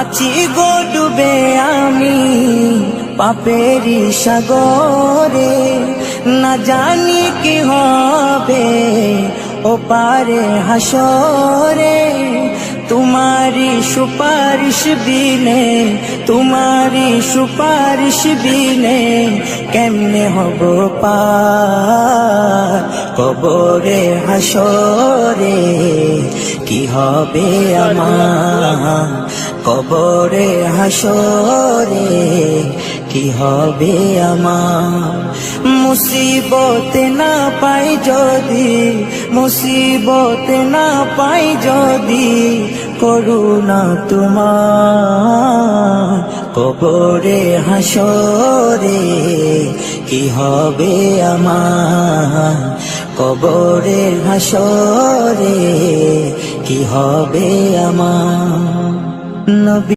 আছি গো ডুবে আমি পাপেরি সাগরে, না জানি কি হবে ও পারে হাসরে। তোমারি সুপারিশ বিনে, তোমারি সুপারিশ বিনে কেমনে হব পার কবরে হাসরে। কি হবে আমার কবরে হাসরে, কি হবে আমার। মুসিবতে না পাই যদি, মুসিবতে না পাই যদি করুণা তোমার কবরে হাসরে। কি হবে আমার কবরে হাসরে, কি হবে আমার। নবী